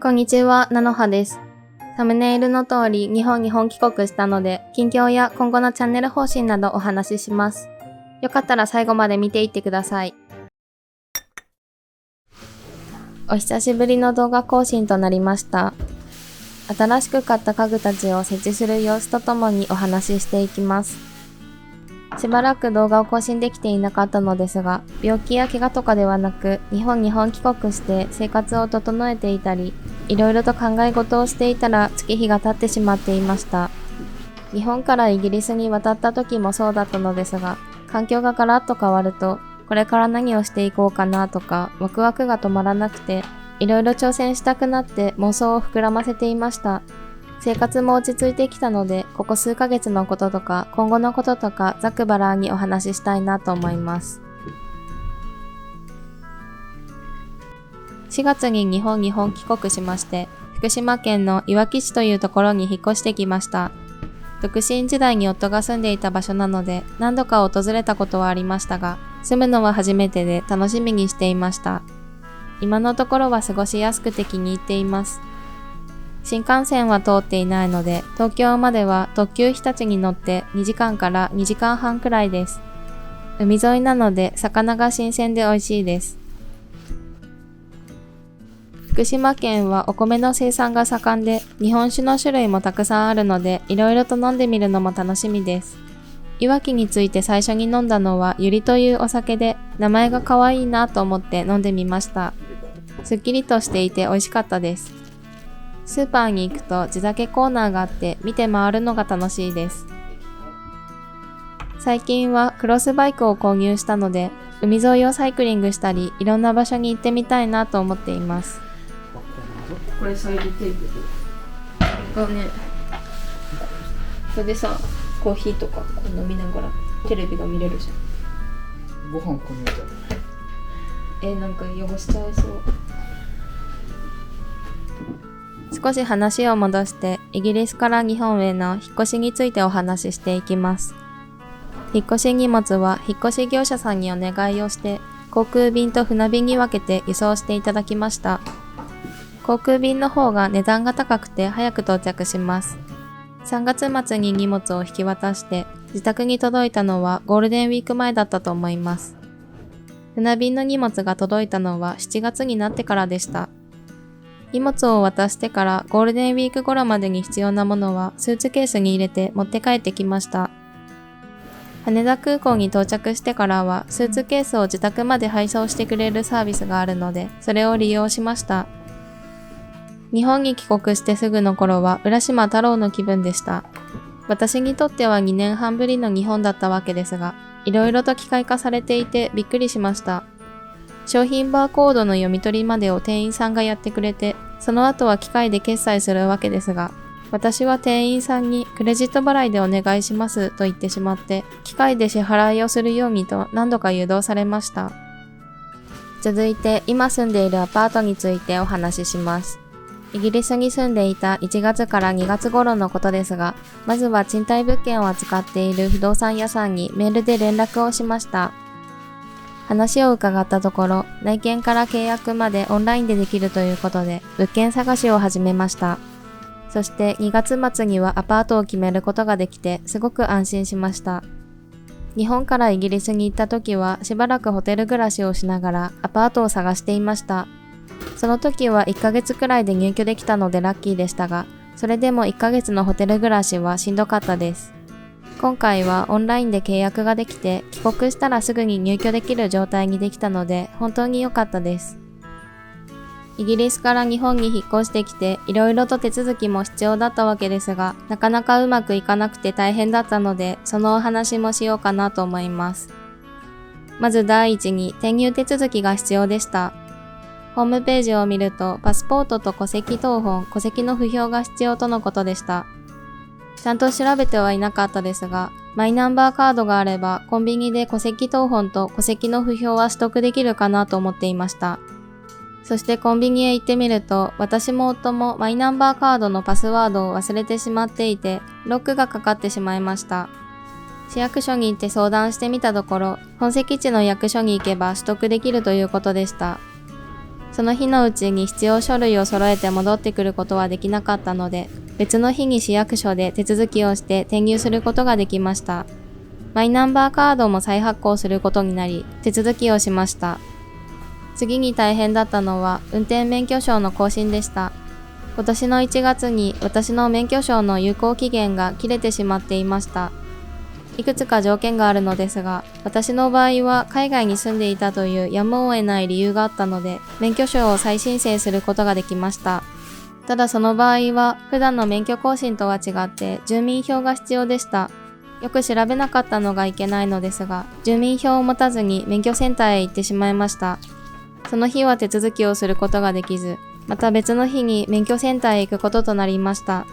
こんにちは、なのはです。サムネイルの通り日本に本帰国したので、近況や今後のチャンネル方針などお話しします。よかったら最後まで見ていってください。お久しぶりの動画更新となりました。新しく買った家具たちを設置する様子とともにお話ししていきます。しばらく動画を更新できていなかったのですが、病気や怪我とかではなく、日本に本帰国して生活を整えていたり、いろいろと考え事をしていたら月日が経ってしまっていました。日本からイギリスに渡った時もそうだったのですが、環境がガラッと変わると、これから何をしていこうかなとか、ワクワクが止まらなくて、いろいろ挑戦したくなって妄想を膨らませていました。生活も落ち着いてきたので、ここ数ヶ月のこととか、今後のこととか、ざっくばらんにお話ししたいなと思います。4月に日本帰国しまして、福島県のいわき市というところに引っ越してきました。独身時代に夫が住んでいた場所なので、何度か訪れたことはありましたが、住むのは初めてで楽しみにしていました。今のところは過ごしやすくて気に入っています。新幹線は通っていないので、東京までは特急日立に乗って2時間から2時間半くらいです。海沿いなので魚が新鮮で美味しいです。福島県はお米の生産が盛んで、日本酒の種類もたくさんあるので、いろいろと飲んでみるのも楽しみです。いわきについて最初に飲んだのはゆりというお酒で、名前が可愛いなと思って飲んでみました。すっきりとしていて美味しかったです。スーパーに行くと地酒コーナーがあって見て回るのが楽しいです。最近はクロスバイクを購入したので、海沿いをサイクリングしたり、いろんな場所に行ってみたいなと思っています。これサイドテープがね、それでさ、コーヒーとかこう飲みながらテレビが見れるじゃん。ご飯こねたなんか汚しちゃいそう。少し話を戻して、イギリスから日本への引っ越しについてお話ししていきます。引っ越し荷物は引っ越し業者さんにお願いをして、航空便と船便に分けて輸送していただきました。航空便の方が値段が高くて早く到着します。3月末に荷物を引き渡して、自宅に届いたのはゴールデンウィーク前だったと思います。船便の荷物が届いたのは7月になってからでした。荷物を渡してからゴールデンウィーク頃までに必要なものはスーツケースに入れて持って帰ってきました。羽田空港に到着してからはスーツケースを自宅まで配送してくれるサービスがあるので、それを利用しました。日本に帰国してすぐの頃は浦島太郎の気分でした。私にとっては2年半ぶりの日本だったわけですが、いろいろと機械化されていてびっくりしました。商品バーコードの読み取りまでを店員さんがやってくれて、その後は機械で決済するわけですが、私は店員さんにクレジット払いでお願いしますと言ってしまって、機械で支払いをするようにと何度か誘導されました。続いて今住んでいるアパートについてお話しします。イギリスに住んでいた1月から2月頃のことですが、まずは賃貸物件を扱っている不動産屋さんにメールで連絡をしました。話を伺ったところ、内見から契約までオンラインでできるということで、物件探しを始めました。そして2月末にはアパートを決めることができて、すごく安心しました。日本からイギリスに行った時は、しばらくホテル暮らしをしながらアパートを探していました。その時は1ヶ月くらいで入居できたのでラッキーでしたが、それでも1ヶ月のホテル暮らしはしんどかったです。今回はオンラインで契約ができて、帰国したらすぐに入居できる状態にできたので、本当に良かったです。イギリスから日本に引っ越してきて、いろいろと手続きも必要だったわけですが、なかなかうまくいかなくて大変だったので、そのお話もしようかなと思います。まず第一に、転入手続きが必要でした。ホームページを見ると、パスポートと戸籍謄本、戸籍の符表が必要とのことでした。ちゃんと調べてはいなかったですが、マイナンバーカードがあればコンビニで戸籍謄本と戸籍の符表は取得できるかなと思っていました。そしてコンビニへ行ってみると、私も夫もマイナンバーカードのパスワードを忘れてしまっていて、ロックがかかってしまいました。市役所に行って相談してみたところ、本籍地の役所に行けば取得できるということでした。その日のうちに必要書類を揃えて戻ってくることはできなかったので、別の日に市役所で手続きをして転入することができました。マイナンバーカードも再発行することになり、手続きをしました。次に大変だったのは運転免許証の更新でした。今年の1月に私の免許証の有効期限が切れてしまっていました。いくつか条件があるのですが、私の場合は海外に住んでいたというやむを得ない理由があったので、免許証を再申請することができました。ただその場合は、普段の免許更新とは違って住民票が必要でした。よく調べなかったのがいけないのですが、住民票を持たずに免許センターへ行ってしまいました。その日は手続きをすることができず、また別の日に免許センターへ行くこととなりました。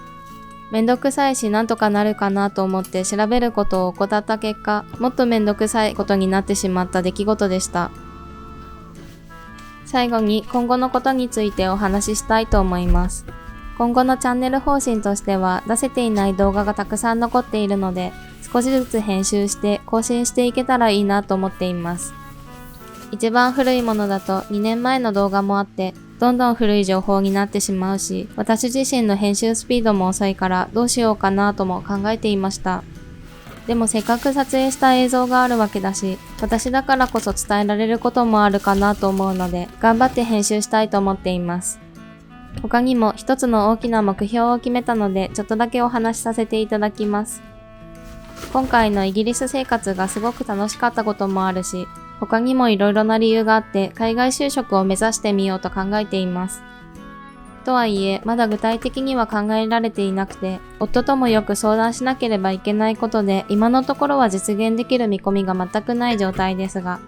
めんどくさいしなんとかなるかなと思って調べることを怠った結果、もっとめんどくさいことになってしまった出来事でした。最後に今後のことについてお話ししたいと思います。今後のチャンネル方針としては出せていない動画がたくさん残っているので、少しずつ編集して更新していけたらいいなと思っています。一番古いものだと2年前の動画もあって、どんどん古い情報になってしまうし、私自身の編集スピードも遅いからどうしようかなとも考えていました。でもせっかく撮影した映像があるわけだし、私だからこそ伝えられることもあるかなと思うので、頑張って編集したいと思っています。他にも一つの大きな目標を決めたので、ちょっとだけお話しさせていただきます。今回のイギリス生活がすごく楽しかったこともあるし、他にもいろいろな理由があって海外就職を目指してみようと考えています。とはいえ、まだ具体的には考えられていなくて、夫ともよく相談しなければいけないことで、今のところは実現できる見込みが全くない状態ですが、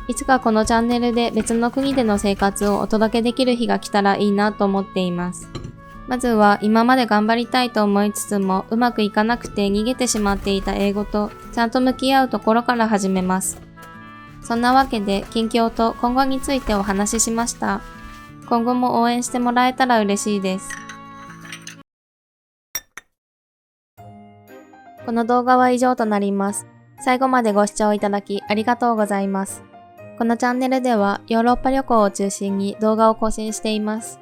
いつかこのチャンネルで別の国での生活をお届けできる日が来たらいいなと思っています。まずは今まで頑張りたいと思いつつもうまくいかなくて逃げてしまっていた英語とちゃんと向き合うところから始めます。そんなわけで近況と今後についてお話ししました。今後も応援してもらえたら嬉しいです。この動画は以上となります。最後までご視聴いただきありがとうございます。このチャンネルではヨーロッパ旅行を中心に動画を更新しています。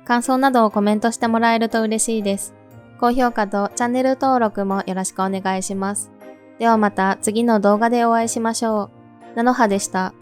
感想などをコメントしてもらえると嬉しいです。高評価とチャンネル登録もよろしくお願いします。ではまた次の動画でお会いしましょう。なのはでした。